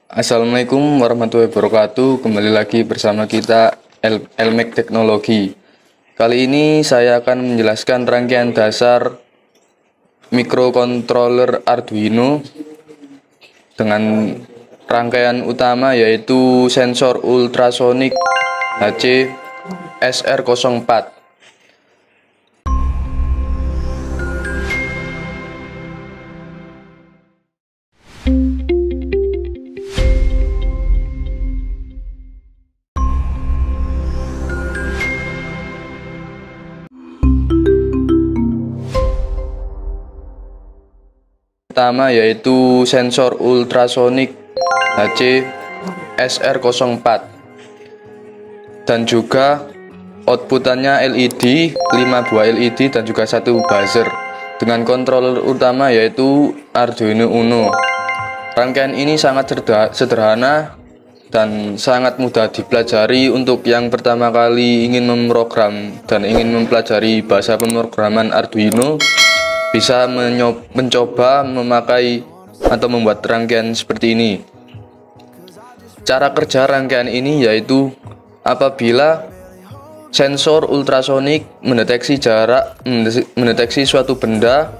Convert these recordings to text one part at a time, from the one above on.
Assalamualaikum warahmatullahi wabarakatuh. Kembali lagi bersama kita Elmek Teknologi. Kali ini saya akan menjelaskan rangkaian dasar microcontroller Arduino dengan rangkaian utama yaitu sensor ultrasonik HC SR04. Pertama yaitu sensor ultrasonik HC SR04 dan juga outputannya LED, 5 buah LED dan juga 1 buzzer dengan controller utama yaitu Arduino Uno. Rangkaian ini sangat sederhana dan sangat mudah dipelajari untuk yang pertama kali ingin memprogram dan ingin mempelajari bahasa pemrograman Arduino. Bisa mencoba memakai atau membuat rangkaian seperti ini. Cara kerja rangkaian ini yaitu apabila sensor ultrasonik mendeteksi suatu benda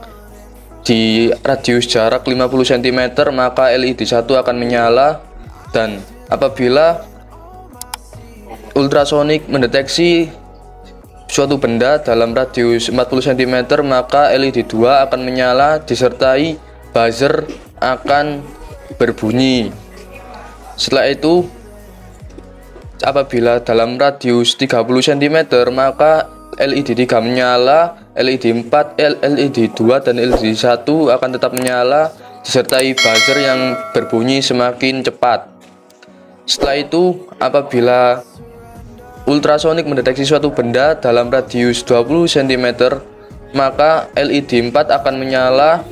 di radius jarak 50 cm, maka LED 1 akan menyala, dan apabila ultrasonik mendeteksi suatu benda dalam radius 40 cm, maka LED 2 akan menyala disertai buzzer akan berbunyi. Setelah itu, apabila dalam radius 30 cm, maka LED 3 menyala, LED 4, LED 2 dan LED 1 akan tetap menyala disertai buzzer yang berbunyi semakin cepat. Setelah itu, apabila ultrasonik mendeteksi suatu benda dalam radius 20 cm, maka LED 4 akan menyala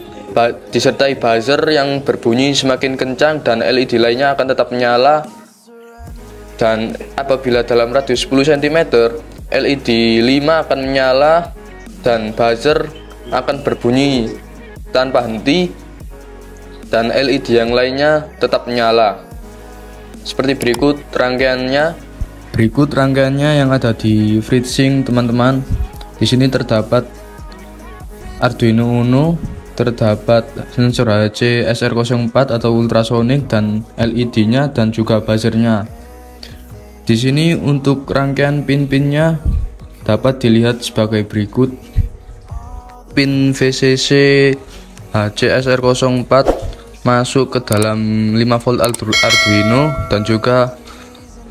disertai buzzer yang berbunyi semakin kencang dan LED lainnya akan tetap menyala. Dan apabila dalam radius 10 cm, LED 5 akan menyala dan buzzer akan berbunyi tanpa henti dan LED yang lainnya tetap menyala. Seperti berikut rangkaiannya. Berikut rangkaiannya yang ada di FreeSync, teman-teman. Di sini terdapat Arduino Uno, terdapat sensor HC SR04 atau ultrasonik dan LED-nya dan juga buzzernya. Di sini untuk rangkaian pin-pinnya dapat dilihat sebagai berikut. Pin VCC HC SR04 masuk ke dalam 5 volt Arduino, dan juga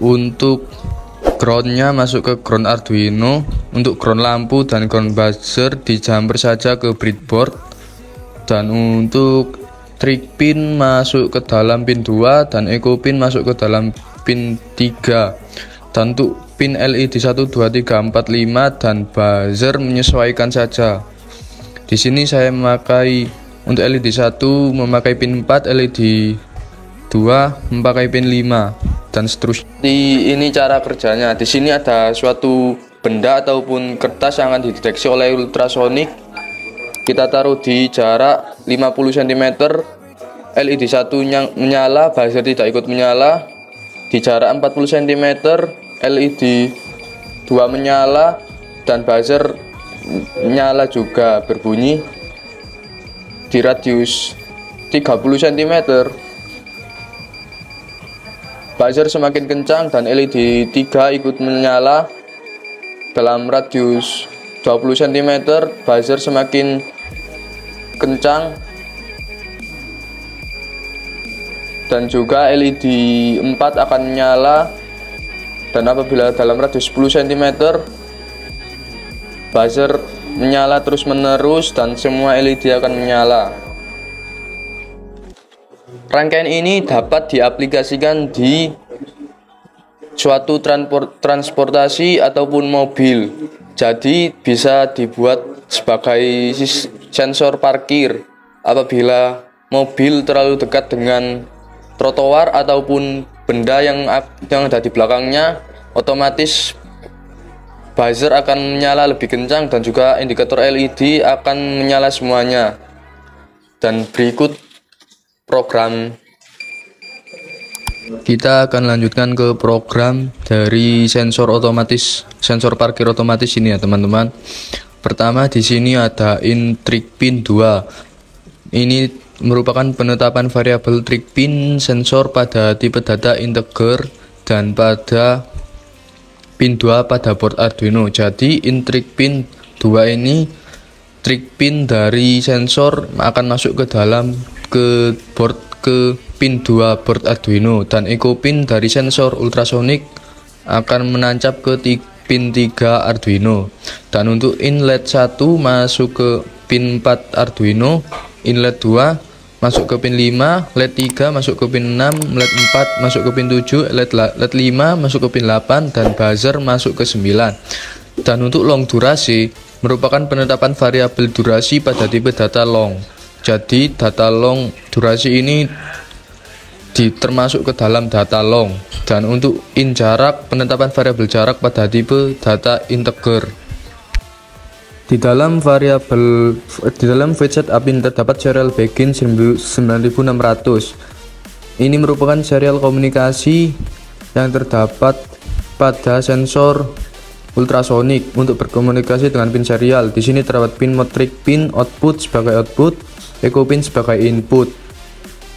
untuk groundnya masuk ke ground Arduino. Untuk ground lampu dan ground buzzer dijumper saja ke breadboard, dan untuk trig pin masuk ke dalam pin 2 dan echo pin masuk ke dalam pin 3. Dan untuk pin LED 1, 2, 3, 4, 5 dan buzzer menyesuaikan saja. Di sini saya memakai untuk LED 1 memakai pin 4, LED 2 memakai pin 5 dan seterusnya. Ini cara kerjanya. Di sini ada suatu benda ataupun kertas yang akan dideteksi oleh ultrasonik. Kita taruh di jarak 50 cm, LED 1 yang menyala, buzzer tidak ikut menyala. Di jarak 40 cm, LED 2 menyala dan buzzer menyala juga berbunyi. Di radius 30 cm, buzzer semakin kencang dan LED 3 ikut menyala. Dalam radius 20 cm, buzzer semakin kencang dan juga LED 4 akan menyala. Dan apabila dalam radius 10 cm, buzzer menyala terus menerus dan semua LED akan menyala. Rangkaian ini dapat diaplikasikan di suatu transportasi ataupun mobil. Jadi bisa dibuat sebagai sensor parkir. Apabila mobil terlalu dekat dengan trotoar ataupun benda yang ada di belakangnya, otomatis buzzer akan menyala lebih kencang dan juga indikator LED akan menyala semuanya. Dan berikut program Kita akan lanjutkan ke program dari sensor parkir otomatis ini ya teman-teman. Pertama di sini ada in-trig pin 2. Ini merupakan penetapan variabel trig pin sensor pada tipe data integer dan pada pin 2 pada board Arduino. Jadi in-trig pin 2 ini trig pin dari sensor akan masuk ke dalam ke pin 2 board Arduino, dan echo pin dari sensor ultrasonic akan menancap ke pin 3 Arduino. Dan untuk inlet 1 masuk ke pin 4 Arduino, inlet 2 masuk ke pin 5, LED 3 masuk ke pin 6, LED 4 masuk ke pin 7, LED 5 masuk ke pin 8, dan buzzer masuk ke 9. Dan untuk long durasi merupakan penetapan variabel durasi pada tipe data long. Jadi data long durasi ini termasuk ke dalam data long. Dan untuk in jarak, penetapan variabel jarak pada tipe data integer. Di dalam fetch setup ini terdapat serial begin 9600. Ini merupakan serial komunikasi yang terdapat pada sensor ultrasonic untuk berkomunikasi dengan pin serial. Di sini terdapat pin mode trig pin output sebagai output, echo pin sebagai input,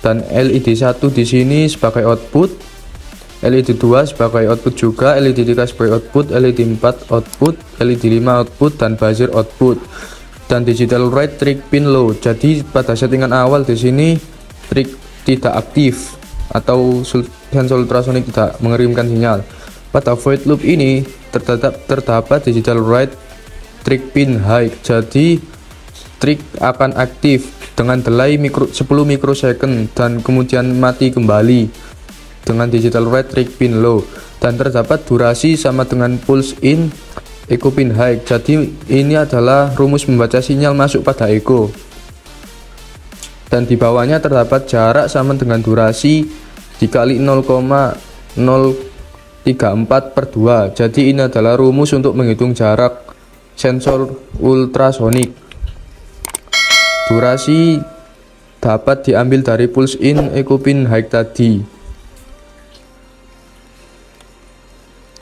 dan LED 1 di sini sebagai output, LED 2 sebagai output juga, LED 3 sebagai output, LED 4 output, LED 5 output, dan buzzer output. Dan digital write trig pin low. Jadi pada settingan awal di sini trig tidak aktif atau sensor ultrasonic tidak mengirimkan sinyal. Pada void loop ini terdapat digital write trig pin high. Jadi trig akan aktif dengan delay 10 mikrosecond dan kemudian mati kembali dengan digital write trig pin low. Dan terdapat durasi sama dengan pulse in echo pin high. Jadi ini adalah rumus membaca sinyal masuk pada echo. Dan di bawahnya terdapat jarak sama dengan durasi dikali 0,034/2. Jadi ini adalah rumus untuk menghitung jarak sensor ultrasonic. Durasi dapat diambil dari pulse in echo pin high tadi.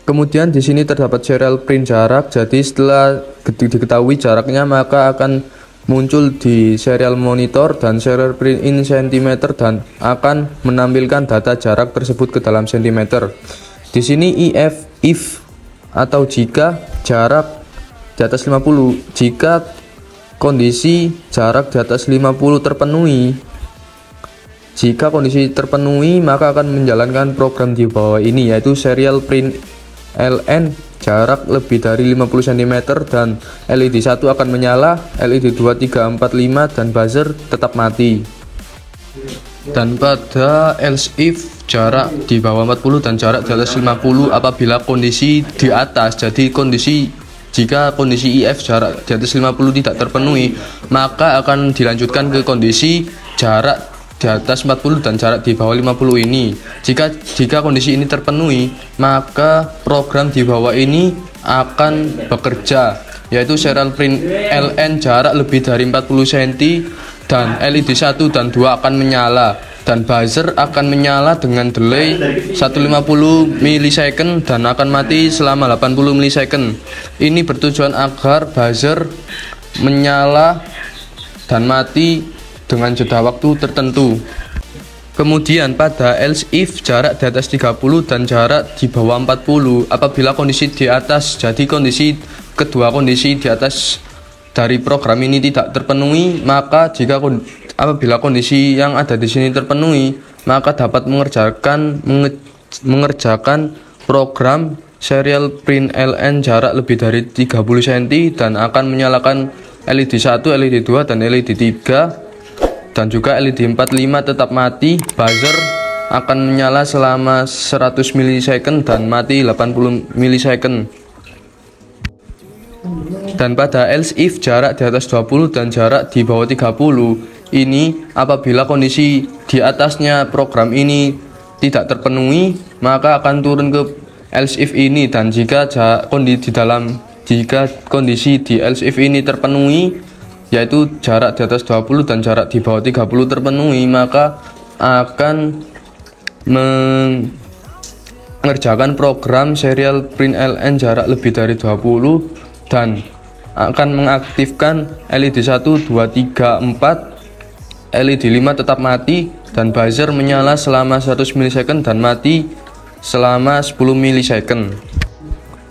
Kemudian di sini terdapat serial print jarak. Jadi setelah diketahui jaraknya, maka akan muncul di serial monitor dan serial print in cm dan akan menampilkan data jarak tersebut ke dalam cm. Di sini if atau jika jarak di atas 50, jika kondisi jarak di atas 50 terpenuhi. Jika kondisi terpenuhi, maka akan menjalankan program di bawah ini, yaitu serial print ln jarak lebih dari 50 cm dan LED 1 akan menyala, LED 2, 3, 4, 5 dan buzzer tetap mati. Dan pada else if jarak di bawah 40 dan jarak di atas 50 apabila kondisi di atas, jadi jika kondisi if jarak di atas 50 tidak terpenuhi, maka akan dilanjutkan ke kondisi jarak di atas 40 dan jarak di bawah 50 ini. Jika kondisi ini terpenuhi, maka program di bawah ini akan bekerja, yaitu serial print ln jarak lebih dari 40 cm dan LED 1 dan 2 akan menyala, dan buzzer akan menyala dengan delay 150 milisecond dan akan mati selama 80 milisecond. Ini bertujuan agar buzzer menyala dan mati dengan jeda waktu tertentu. Kemudian pada else if jarak di atas 30 dan jarak di bawah 40 apabila kondisi di atas, jadi kedua kondisi di atas dari program ini tidak terpenuhi, maka apabila kondisi yang ada di sini terpenuhi, maka dapat mengerjakan program serial print ln jarak lebih dari 30 cm dan akan menyalakan LED 1, LED 2 dan LED 3 dan juga LED 4, 5 tetap mati. Buzzer akan menyala selama 100 milisecond dan mati 80 milisecond. Dan pada else if jarak di atas 20 dan jarak di bawah 30 ini apabila kondisi di atasnya program ini tidak terpenuhi, maka akan turun ke else if ini, dan jika kondisi di else if ini terpenuhi, yaitu jarak di atas 20 dan jarak di bawah 30 terpenuhi, maka akan mengerjakan program serial print LN jarak lebih dari 20 dan akan mengaktifkan LED 1, 2, 3, 4, LED 5 tetap mati dan buzzer menyala selama 100 ms dan mati selama 10 ms.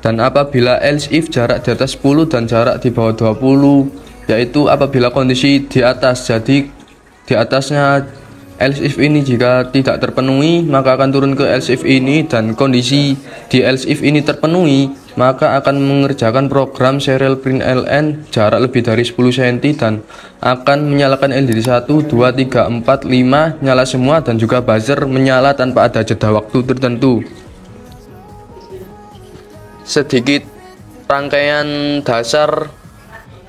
Dan apabila else if jarak di atas 10 dan jarak di bawah 20, yaitu apabila kondisi di atas, jadi di atasnya else if ini jika tidak terpenuhi maka akan turun ke else if ini, dan kondisi di else if ini terpenuhi maka akan mengerjakan program serial print LN jarak lebih dari 10 cm dan akan menyalakan LED 1, 2, 3, 4, 5 nyala semua dan juga buzzer menyala tanpa ada jeda waktu tertentu. Sedikit rangkaian dasar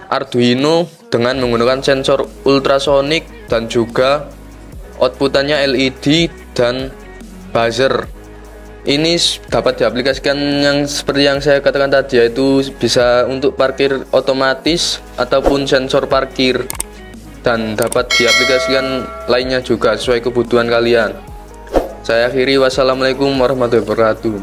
Arduino dengan menggunakan sensor ultrasonik dan juga outputannya LED dan buzzer. Ini dapat diaplikasikan yang seperti yang saya katakan tadi, yaitu bisa untuk parkir otomatis ataupun sensor parkir, dan dapat diaplikasikan lainnya juga sesuai kebutuhan kalian. Saya akhiri, wassalamualaikum warahmatullahi wabarakatuh.